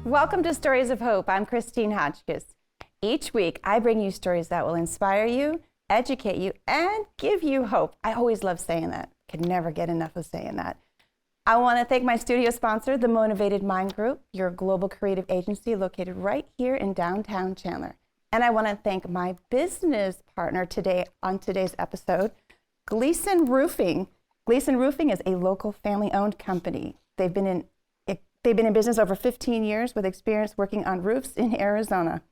Welcome to Stories of Hope. I'm Christine Hotchkiss. Each week, I bring you stories that will inspire you, educate you, and give you hope. I always love saying that. Can never get enough of saying that. I want to thank my studio sponsor, the Motivated Mind Group, your global creative agency located right here in downtown Chandler. And I want to thank my business partner today on today's episode, Gleason Roofing. Gleason Roofing is a local family-owned company. They've been in business over 15 years with experience working on roofs in Arizona.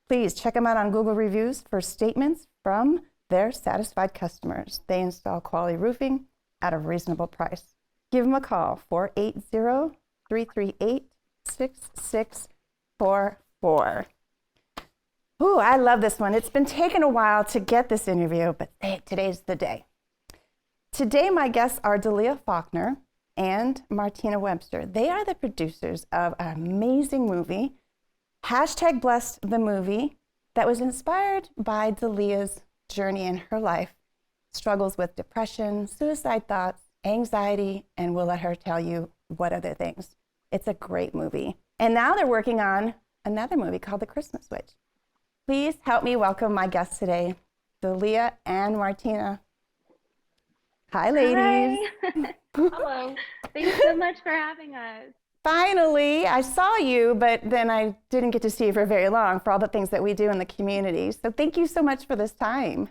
Please check them out on Google Reviews for statements from their satisfied customers. They install quality roofing at a reasonable price. Give them a call, 480-338-6644. Ooh, I love this one. It's been taking a while to get this interview, but today's the day. Today, my guests are Dalea Faulkner and Martina Webster. They are the producers of an amazing movie, #Blessed the Movie, that was inspired by Dalea's journey in her life, struggles with depression, suicide thoughts, anxiety, and we'll let her tell you what other things. It's a great movie. And now they're working on another movie called The Christmas Witch. Please help me welcome my guests today, Dalea and Martina. Hi, ladies. Hi. Hello. Thanks so much for having us. Finally, I saw you, but then I didn't get to see you for very long for all the things that we do in the community. So thank you so much for this time.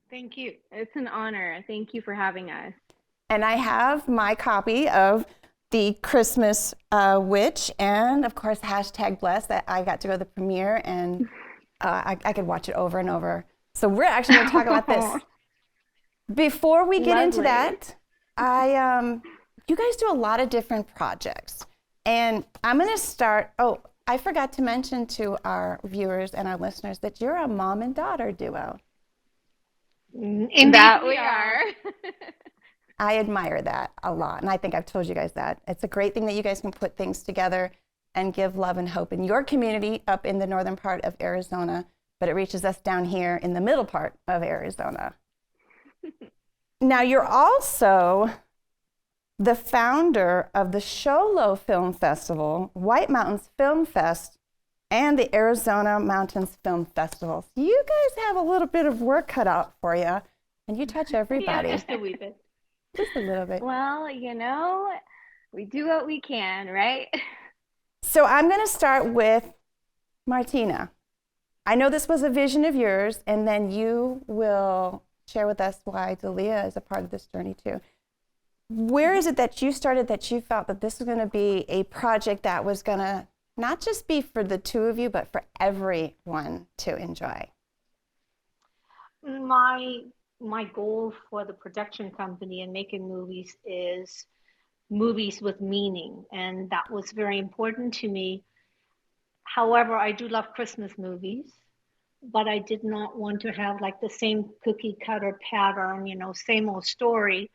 Thank you. It's an honor. Thank you for having us. And I have my copy of The Christmas Witch and, of course, #Blessed. That I got to go to the premiere, and I could watch it over and over. So we're actually going to talk about this. Before we get into that, you guys do a lot of different projects. And I'm going to start, I forgot to mention to our viewers and our listeners that you're a mom and daughter duo. In that we are. I admire that a lot. And I think I've told you guys that. It's a great thing that you guys can put things together and give love and hope in your community up in the northern part of Arizona, but it reaches us down here in the middle part of Arizona. Now, you're also the founder of the Sholo Film Festival, White Mountains Film Fest, and the Arizona Mountains Film Festival. So you guys have a little bit of work cut out for you, and you touch everybody. Yeah, just a wee bit. Just a little bit. Well, we do what we can, right? So I'm going to start with Martina. I know this was a vision of yours, and then you will share with us why Dalea is a part of this journey too. Where is it that you started that you felt that this was going to be a project that was going to not just be for the two of you, but for everyone to enjoy? My goal for the production company and making movies is movies with meaning, and that was very important to me. However, I do love Christmas movies, but I did not want to have like the same cookie cutter pattern, same old story.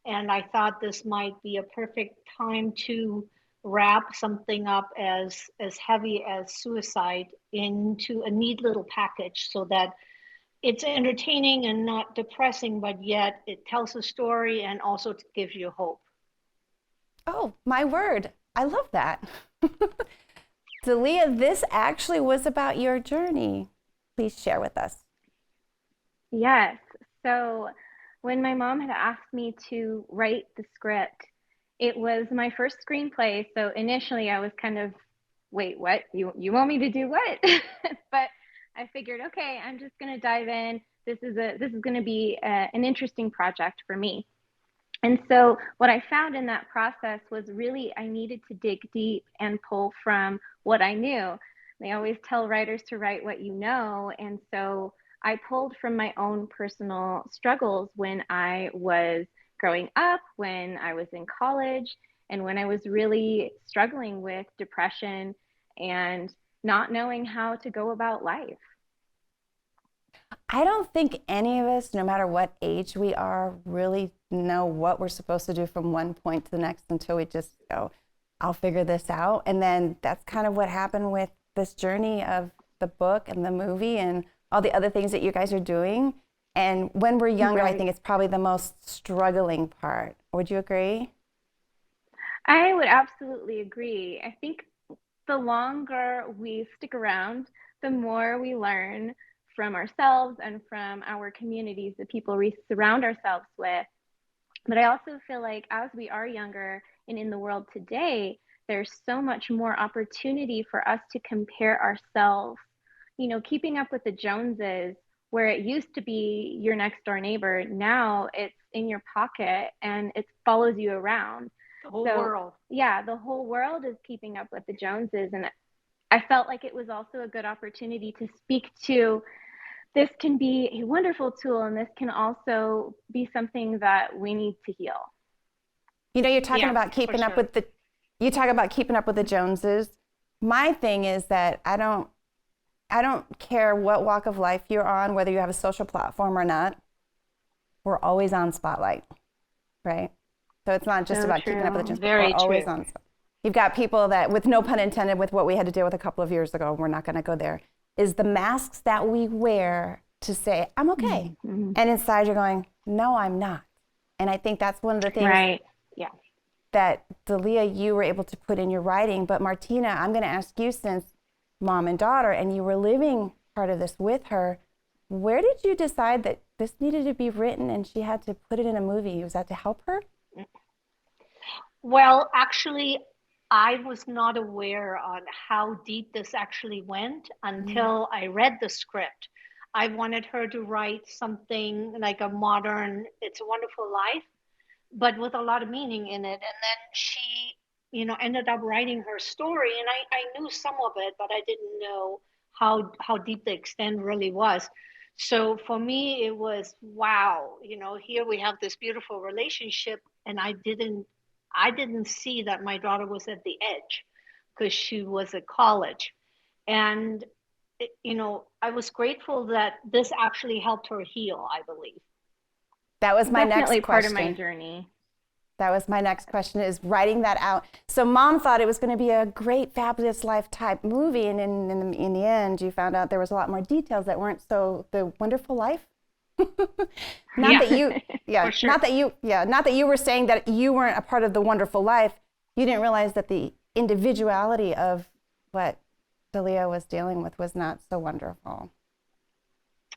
And I thought this might be a perfect time to wrap something up as heavy as suicide into a neat little package so that it's entertaining and not depressing, but yet it tells a story and also gives you hope. Oh, my word. I love that. Dalea, this actually was about your journey. Please share with us. Yes. So when my mom had asked me to write the script, it was my first screenplay. So initially I was kind of, wait, what? You want me to do what? But I figured, okay, I'm just going to dive in. This is going to be an interesting project for me. And so what I found in that process was really I needed to dig deep and pull from what I knew. They always tell writers to write what you know. And so I pulled from my own personal struggles when I was growing up, when I was in college, and when I was really struggling with depression and not knowing how to go about life. I don't think any of us, no matter what age we are, really know what we're supposed to do from one point to the next until we just go, I'll figure this out. And then that's kind of what happened with this journey of the book and the movie and all the other things that you guys are doing. And when we're younger, right. I think it's probably the most struggling part. Would you agree? I would absolutely agree. I think the longer we stick around, the more we learn from ourselves and from our communities, the people we surround ourselves with. But I also feel like as we are younger and in the world today, there's so much more opportunity for us to compare ourselves. You know, keeping up with the Joneses, where it used to be your next door neighbor, now it's in your pocket and it follows you around. The whole So, world. yeah, the whole world is keeping up with the Joneses. And I felt like it was also a good opportunity to speak to this can be a wonderful tool, and this can also be something that we need to heal. You know, you're talking Yeah, about keeping for up sure. with you talk about keeping up with the Joneses. My thing is that I don't care what walk of life you're on, whether you have a social platform or not. We're always on Spotlight, right? So it's not just So about keeping up with the true. Joneses. Very We're always true. on Spotlight. You've got people that, with no pun intended, with what we had to deal with a couple of years ago, we're not going to go there, is the masks that we wear to say, I'm okay. Mm-hmm. And inside you're going, no, I'm not. And I think that's one of the things Right. Yeah. that, Dalea, you were able to put in your writing. But Martina, I'm going to ask you, since mom and daughter, and you were living part of this with her, where did you decide that this needed to be written and she had to put it in a movie? Was that to help her? Well, actually, I was not aware on how deep this actually went until I read the script. I wanted her to write something like a modern It's a Wonderful Life, but with a lot of meaning in it. And then she, ended up writing her story, and I knew some of it, but I didn't know how deep the extent really was. So for me, it was wow, here we have this beautiful relationship, and I didn't see that my daughter was at the edge because she was at college. And, I was grateful that this actually helped her heal, I believe. That was my Definitely next part question. of my journey. That was my next question, is writing that out. So mom thought it was going to be a great Fabulous Life type movie, and in the end, you found out there was a lot more details that weren't so the wonderful life. Not that you were saying that you weren't a part of the wonderful life. You didn't realize that the individuality of what Dalea was dealing with was not so wonderful.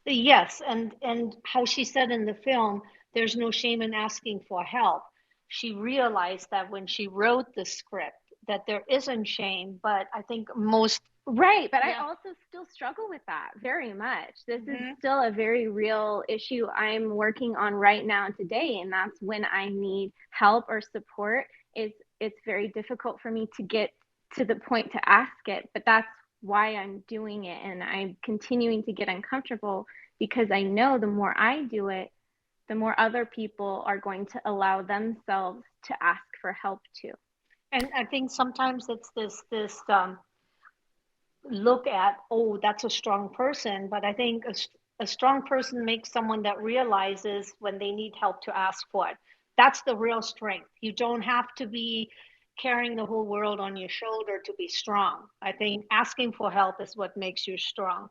Yes, and how she said in the film, there's no shame in asking for help. She realized that when she wrote the script, that there isn't shame, but I think most. Right, but I Yeah. also still struggle with that very much. This is Mhm. still a very real issue I'm working on right now and today, and that's when I need help or support. It's very difficult for me to get to the point to ask it, but that's why I'm doing it, and I'm continuing to get uncomfortable because I know the more I do it, the more other people are going to allow themselves to ask for help too. And I think sometimes it's this look at, oh, that's a strong person, but I think a strong person makes someone that realizes when they need help to ask for it. That's the real strength. You don't have to be carrying the whole world on your shoulder to be strong. I think asking for help is what makes you strong.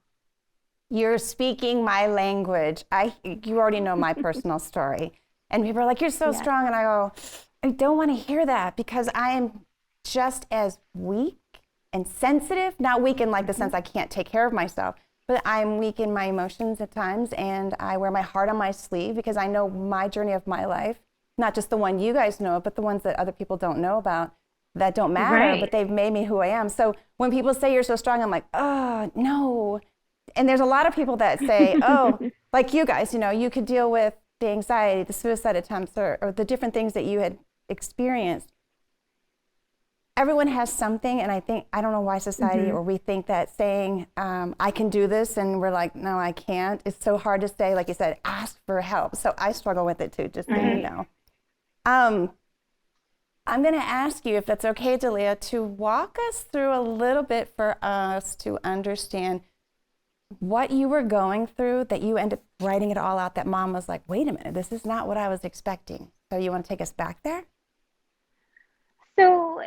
You're speaking my language. You already know my personal story. And people are like, you're so Yeah. strong. And I go, I don't want to hear that, because I am just as weak and sensitive, not weak in like the sense I can't take care of myself, but I'm weak in my emotions at times, and I wear my heart on my sleeve because I know my journey of my life, not just the one you guys know, but the ones that other people don't know about, that don't matter, Right. but they've made me who I am. So when people say you're so strong, I'm like, oh, no. And there's a lot of people that say, oh, like you guys, you could deal with the anxiety, the suicide attempts, or the different things that you had experienced. Everyone has something, and I don't know why society or we think that saying, I can do this, and we're like, no, I can't. It's so hard to say, like you said, ask for help. So I struggle with it too, just so you know. I'm going to ask you, if that's okay, Dalea, to walk us through a little bit for us to understand what you were going through, that you ended up writing it all out, that mom was like, wait a minute, this is not what I was expecting. So you want to take us back there? So,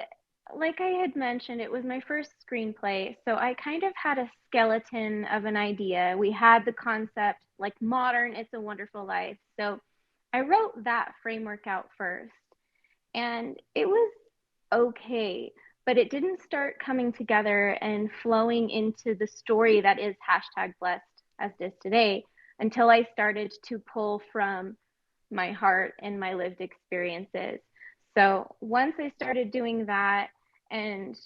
like I had mentioned, it was my first screenplay. So I kind of had a skeleton of an idea. We had the concept, like modern It's a Wonderful Life. So I wrote that framework out first, and it was okay. but it didn't start coming together and flowing into the story that is #blessed as it is today until I started to pull from my heart and my lived experiences. So once I started doing that and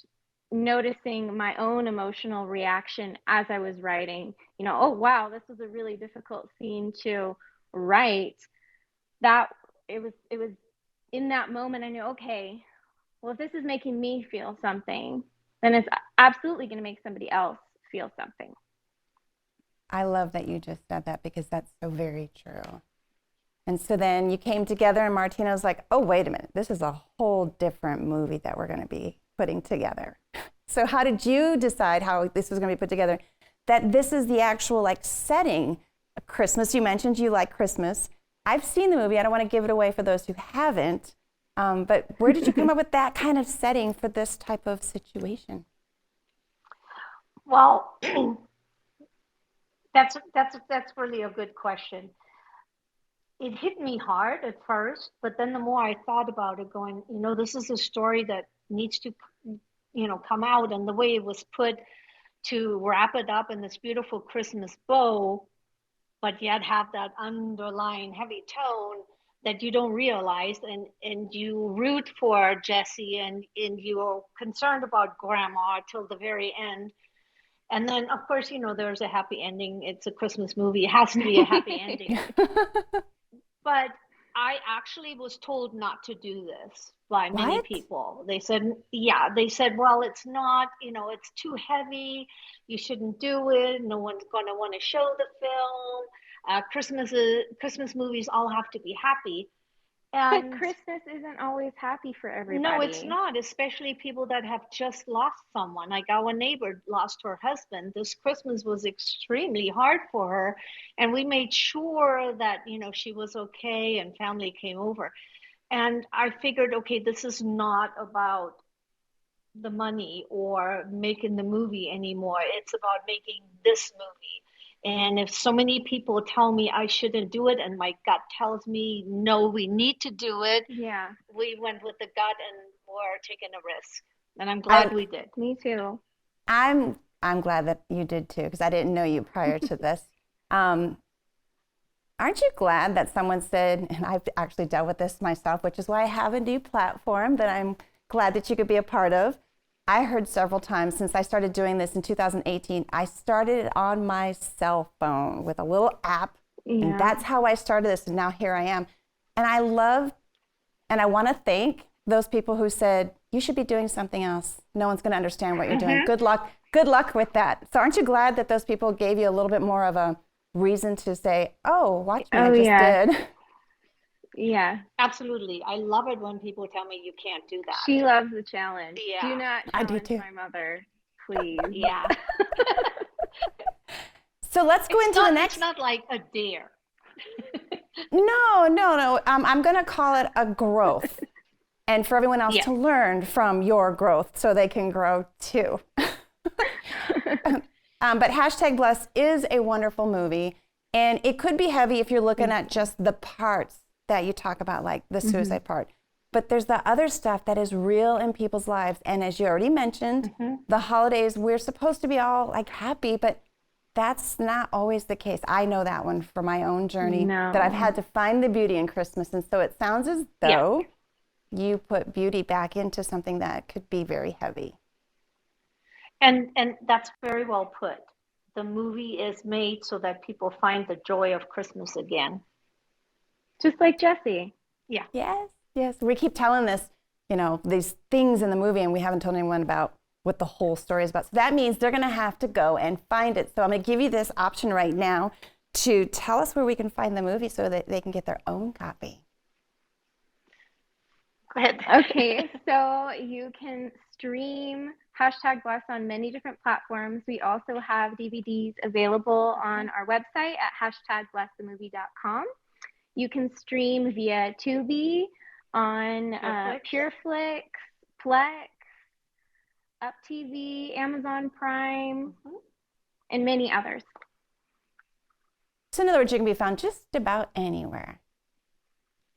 noticing my own emotional reaction as I was writing, oh wow, this was a really difficult scene to write. That it was in that moment I knew, okay, well, if this is making me feel something, then it's absolutely going to make somebody else feel something. I love that you just said that because that's so very true. And so then you came together and Martina was like, oh, wait a minute, this is a whole different movie that we're going to be putting together. So how did you decide how this was going to be put together? That this is the actual like setting. Christmas, you mentioned you like Christmas. I've seen the movie. I don't want to give it away for those who haven't. But where did you come up with that kind of setting for this type of situation? Well, that's really a good question. It hit me hard at first, but then the more I thought about it, going, this is a story that needs to, come out, and the way it was put to wrap it up in this beautiful Christmas bow, but yet have that underlying heavy tone that you don't realize, and you root for Jessie, and you're concerned about Grandma till the very end. And then, of course, there's a happy ending. It's a Christmas movie. It has to be a happy ending. But I actually was told not to do this by many people. They said, well, it's not, it's too heavy. You shouldn't do it. No one's going to want to show the film. Christmas movies all have to be happy. And but Christmas isn't always happy for everybody. No, it's not, especially people that have just lost someone. Like our neighbor lost her husband. This Christmas was extremely hard for her. And we made sure that, she was okay and family came over. And I figured, okay, this is not about the money or making the movie anymore. It's about making this movie. And if so many people tell me I shouldn't do it and my gut tells me, no, we need to do it. Yeah. We went with the gut and we're taking a risk. And I'm glad we did. Me too. I'm glad that you did too, because I didn't know you prior to this. Aren't you glad that someone said, and I've actually dealt with this myself, which is why I have a new platform that I'm glad that you could be a part of. I heard several times since I started doing this in 2018, I started on my cell phone with a little app, and that's how I started this, and now here I am. And I love, and I want to thank those people who said, you should be doing something else. No one's going to understand what you're doing. Good luck with that. So aren't you glad that those people gave you a little bit more of a reason to say, oh, watch me, I just did. Yeah, absolutely. I love it when people tell me you can't do that. She loves the challenge. Yeah. Do not challenge my mother, please. Yeah. So let's go into the next. It's not like a dare. No. I'm going to call it a growth. And for everyone else to learn from your growth so they can grow too. But #Blessed is a wonderful movie. And it could be heavy if you're looking at just the parts that you talk about, like the suicide part. But there's the other stuff that is real in people's lives. And as you already mentioned, the holidays, we're supposed to be all like happy, but that's not always the case. I know that one for my own journey, that I've had to find the beauty in Christmas. And so it sounds as though you put beauty back into something that could be very heavy. And that's very well put. The movie is made so that people find the joy of Christmas again. Just like Jessie. Yeah. Yes. We keep telling this, these things in the movie, and we haven't told anyone about what the whole story is about. So that means they're going to have to go and find it. So I'm going to give you this option right now to tell us where we can find the movie so that they can get their own copy. Go ahead. Okay, so you can stream #Blessed on many different platforms. We also have DVDs available on our website at #blessthemovie.com. You can stream via Tubi, on PureFlix, Plex, UpTV, Amazon Prime, and many others. So in other words, you can be found just about anywhere.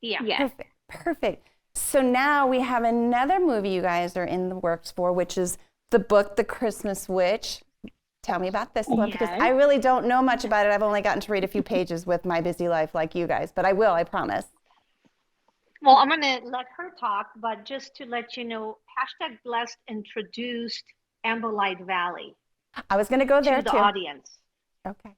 Yeah. Yes. Perfect. So now we have another movie you guys are in the works for, which is the book, The Christmas Witch. Tell me about this one, because I really don't know much about it. I've only gotten to read a few pages with my busy life like you guys, but I will, I promise. Well, I'm going to let her talk, but just to let you know, #Blessed introduced Amberlight Valley I was going to go there to the too. audience. Okay.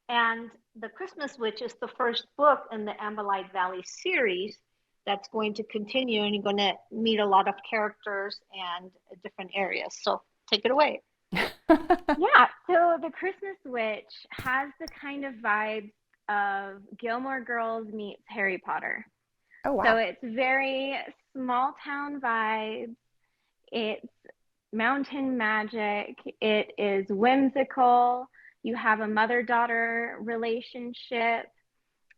And The Christmas Witch is the first book in the Amberlight Valley series that's going to continue, and you're going to meet a lot of characters and different areas. So take it away. Yeah, so The Christmas Witch has the kind of vibes of Gilmore Girls meets Harry Potter. Oh, wow. So it's very small town vibes. It's mountain magic. It is whimsical. You have a mother-daughter relationship,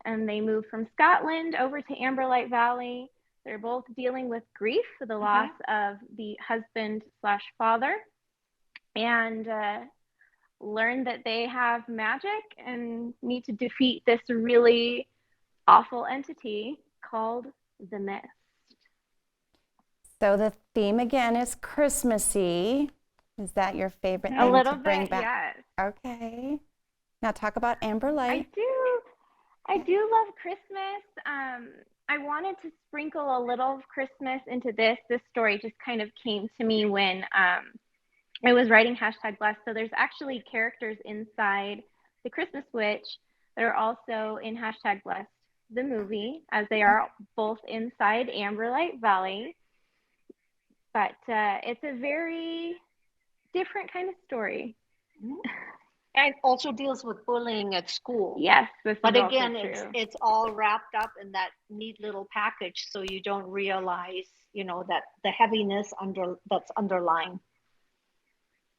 and they move from Scotland over to Amberlight Valley. They're both dealing with grief for the loss of the husband/father, and learn that they have magic and need to defeat this really awful entity called the Mist. So the theme again is Christmassy. Is that your favorite A thing little to bring bit, back? yes. Okay. Now talk about Amberlight. I do love Christmas. I wanted to sprinkle a little of Christmas into this. This story just kind of came to me when I was writing #Blessed. So there's actually characters inside The Christmas Witch that are also in #Blessed, the movie, as they are both inside Amberlight Valley. But it's a very different kind of story. And also deals with bullying at school. Yes, this but is again, also true. it's all wrapped up in that neat little package, so you don't realize, that the heaviness that's underlying.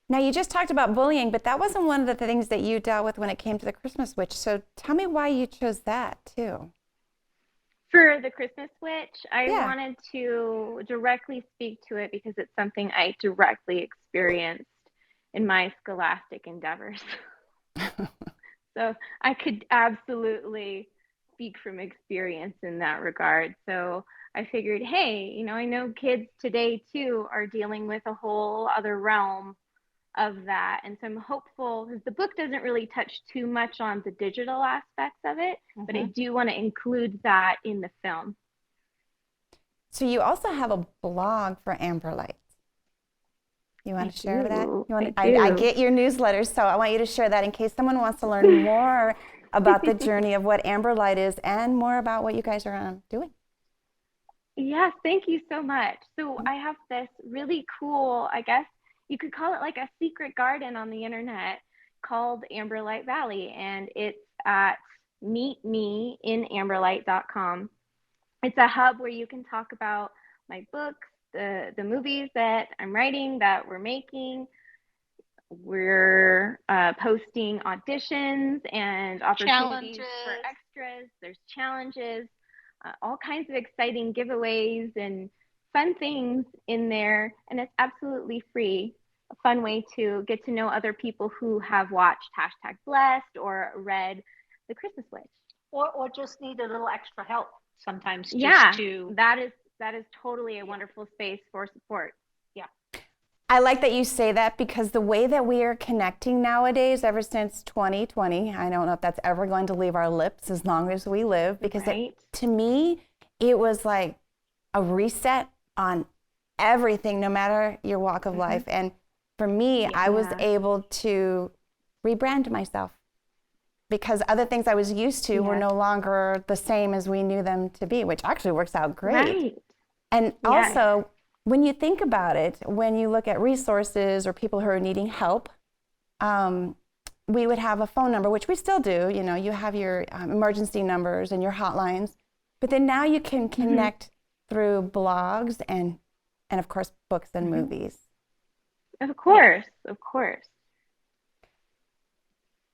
Now, you just talked about bullying, but that wasn't one of the things that you dealt with when it came to The Christmas Witch. So tell me why you chose that too. For The Christmas Witch, I wanted to directly speak to it because it's something I directly experienced in my scholastic endeavors. So I could absolutely speak from experience in that regard. So I figured, hey, I know kids today too are dealing with a whole other realm of that. And so I'm hopeful, because the book doesn't really touch too much on the digital aspects of it, but I do want to include that in the film. So you also have a blog for Amberlight. You want to share that? I get your newsletters, so I want you to share that in case someone wants to learn more about the journey of what Amberlight is and more about what you guys are doing. Yes, thank you so much. So I have this really cool, I guess you could call it like a secret garden on the internet called Amberlight Valley, and it's at meetmeinamberlight.com. It's a hub where you can talk about my books, the movies that I'm writing, that we're making. We're posting auditions and opportunities for extras. There's challenges, all kinds of exciting giveaways and fun things in there. And it's absolutely free. A fun way to get to know other people who have watched #Blessed or read The Christmas Witch. Or just need a little extra help sometimes. That is totally a wonderful space for support. Yeah. I like that you say that, because the way that we are connecting nowadays, ever since 2020, I don't know if that's ever going to leave our lips as long as we live, because to me, it was like a reset on everything, no matter your walk of life. And for me, I was able to rebrand myself, because other things I was used to were no longer the same as we knew them to be, which actually works out great. Right. And also, when you think about it, when you look at resources or people who are needing help, we would have a phone number, which we still do. You have your emergency numbers and your hotlines, but then now you can connect through blogs and of course, books and movies. Of course.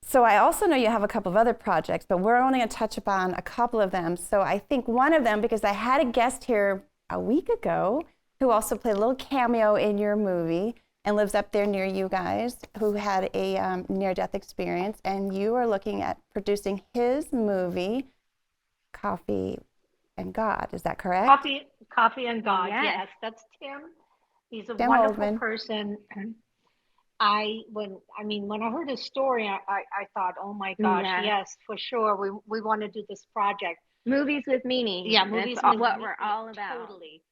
So I also know you have a couple of other projects, but we're only going to touch upon a couple of them. So I think one of them, because I had a guest here a week ago who also played a little cameo in your movie and lives up there near you guys, who had a near-death experience, and you are looking at producing his movie, Coffee and God. Is that correct? Coffee and God. Yes. Yes, that's Tim. He's a Tim wonderful Oldman. person. When I heard his story, I thought, oh my gosh, Yes. yes, for sure, we want to do this project. Movies with meaning. Yeah, That's movies all, with what we're all about. totally.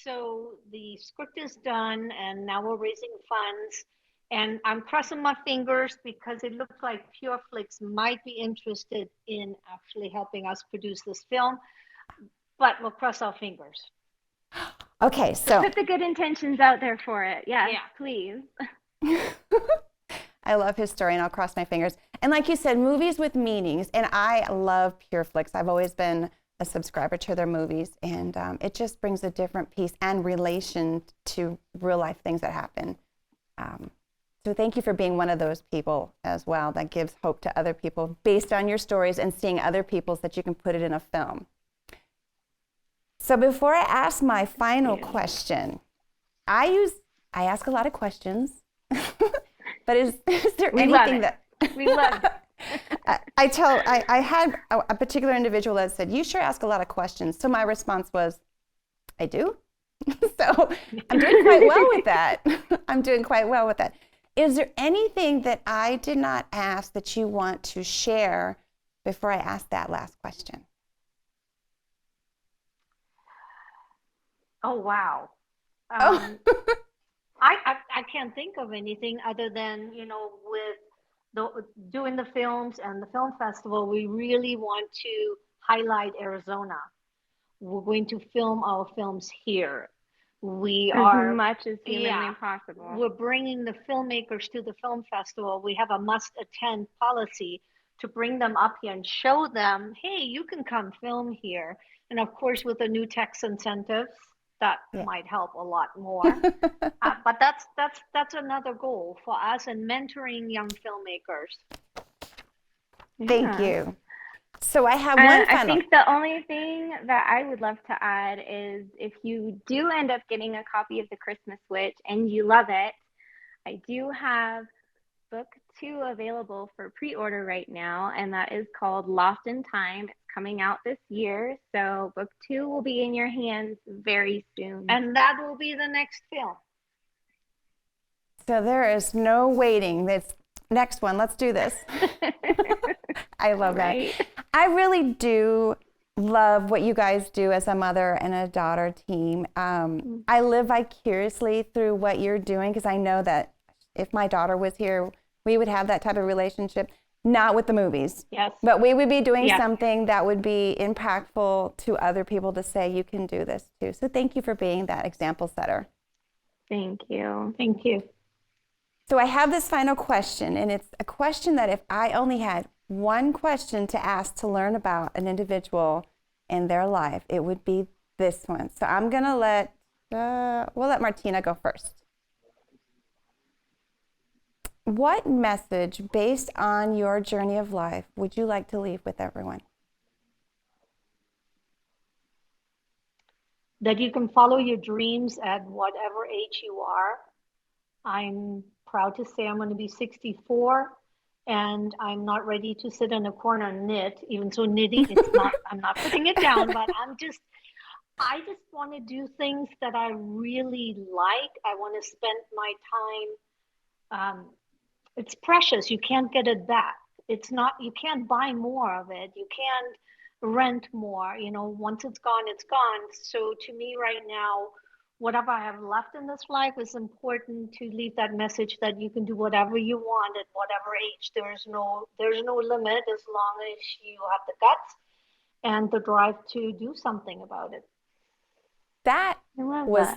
So the script is done, and now we're raising funds. And I'm crossing my fingers because it looks like PureFlix might be interested in actually helping us produce this film, but we'll cross our fingers. Okay, so Put the good intentions out there for it. Yes, Yeah. please. I love his story, and I'll cross my fingers. And like you said, movies with meanings, and I love PureFlix. I've always been a subscriber to their movies, and it just brings a different piece and relation to real life things that happen. So thank you for being one of those people as well that gives hope to other people based on your stories and seeing other people's that you can put it in a film. So before I ask my final question, I ask a lot of questions, but is there anything that we love it. I had a particular individual that said, you sure ask a lot of questions. So my response was, I do. So I'm doing quite well with that. I'm doing quite well with that. Is there anything that I did not ask that you want to share before I ask that last question? Oh, wow. Oh. I can't think of anything other than, with doing the films and the film festival, we really want to highlight Arizona. We're going to film our films here. We are as much as humanly possible. We're bringing the filmmakers to the film festival. We have a must-attend policy to bring them up here and show them, hey, you can come film here. And of course, with the new tax incentives, that might help a lot more. But that's another goal for us in mentoring young filmmakers. Thank you. So I have one final. I think the only thing that I would love to add is if you do end up getting a copy of The Christmas Witch and you love it, I do have book 2 available for pre-order right now, and that is called Lost in Time. It's coming out this year, so book 2 will be in your hands very soon. And that will be the next film. So there is no waiting. This next one, let's do this. I love that. I really do love what you guys do as a mother and a daughter team. I live vicariously through what you're doing because I know that if my daughter was here, we would have that type of relationship, not with the movies. Yes. But we would be doing something that would be impactful to other people to say, you can do this too. So thank you for being that example setter. Thank you. Thank you. So I have this final question, and it's a question that if I only had one question to ask to learn about an individual and their life, it would be this one. So I'm going to we'll let Martina go first. What message based on your journey of life would you like to leave with everyone? That you can follow your dreams at whatever age you are. I'm proud to say I'm going to be 64 and I'm not ready to sit in a corner and knit. Even so, knitting, I'm not putting it down, but I just want to do things that I really like. I want to spend my time. It's precious. You can't get it back. You can't buy more of it. You can't rent more. Once it's gone, it's gone. So to me right now, whatever I have left in this life is important to leave that message that you can do whatever you want at whatever age. There's no limit as long as you have the guts and the drive to do something about it. That was,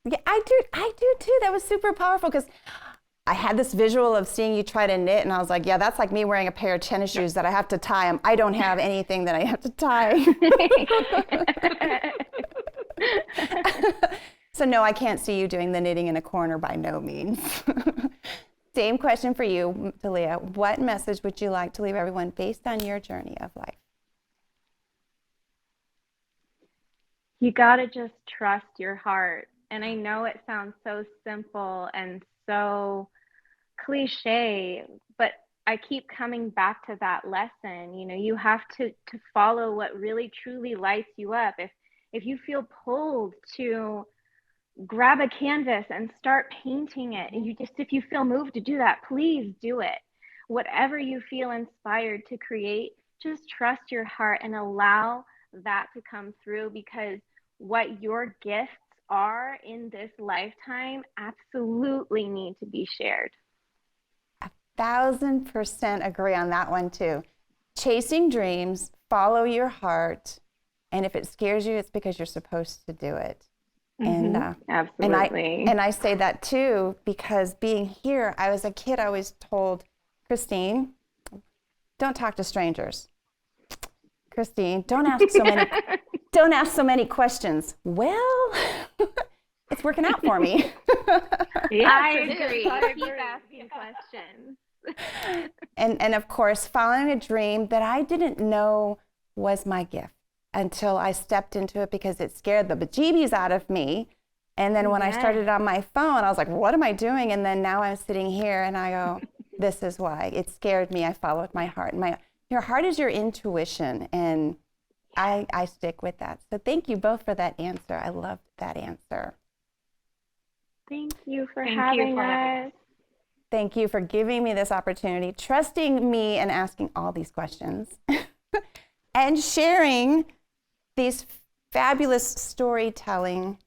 yeah, I do too. That was super powerful because I had this visual of seeing you try to knit, and I was like, yeah, that's like me wearing a pair of tennis shoes that I have to tie them. I don't have anything that I have to tie. So no, I can't see you doing the knitting in a corner by no means. Same question for you, Dalea. What message would you like to leave everyone based on your journey of life? You got to just trust your heart. And I know it sounds so simple and so cliche, but I keep coming back to that lesson. You have to follow what really truly lights you up. if you feel pulled to grab a canvas and start painting it, and if you feel moved to do that, please do it. Whatever you feel inspired to create, just trust your heart and allow that to come through, because what your gifts are in this lifetime absolutely need to be shared. 1,000% agree on that one too. Chasing dreams, follow your heart, and if it scares you, it's because you're supposed to do it. And absolutely. And I say that too because being here, I was a kid, I always told Christine, don't talk to strangers. Christine, don't ask so many questions. Well, it's working out for me. Yeah, I agree. Keep asking questions. And of course, following a dream that I didn't know was my gift until I stepped into it, because it scared the bejeebies out of me. And then when I started on my phone, I was like, what am I doing? And then now I'm sitting here and I go, this is why. It scared me. I followed my heart. Your heart is your intuition, and I stick with that. So thank you both for that answer. I loved that answer. Thank you for having us. Thank you for giving me this opportunity, trusting me and asking all these questions, and sharing these fabulous storytelling,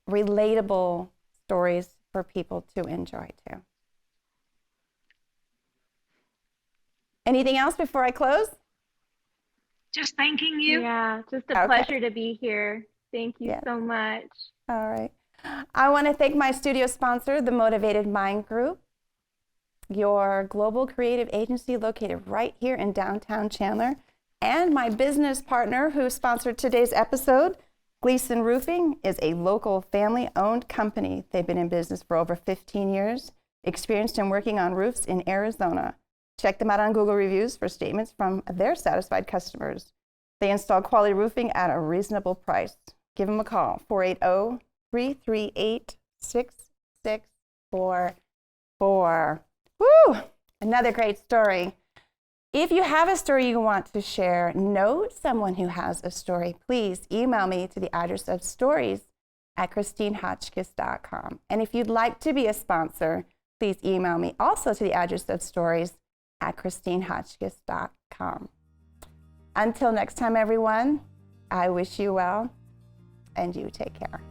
relatable stories for people to enjoy too. Anything else before I close? Just thanking you. Yeah, just a pleasure to be here. Thank you so much. All right. I want to thank my studio sponsor, the Motivated Mind Group, your global creative agency located right here in downtown Chandler, and my business partner who sponsored today's episode. Gleason Roofing is a local family-owned company. They've been in business for over 15 years, experienced in working on roofs in Arizona. Check them out on Google Reviews for statements from their satisfied customers. They install quality roofing at a reasonable price. Give them a call, 480-338-6644. Woo! Another great story. If you have a story you want to share, know someone who has a story, please email me to the address of stories@christinehotchkiss.com. And if you'd like to be a sponsor, please email me also to the address of stories@christinehotchkiss.com. Until next time, everyone, I wish you well, and you take care.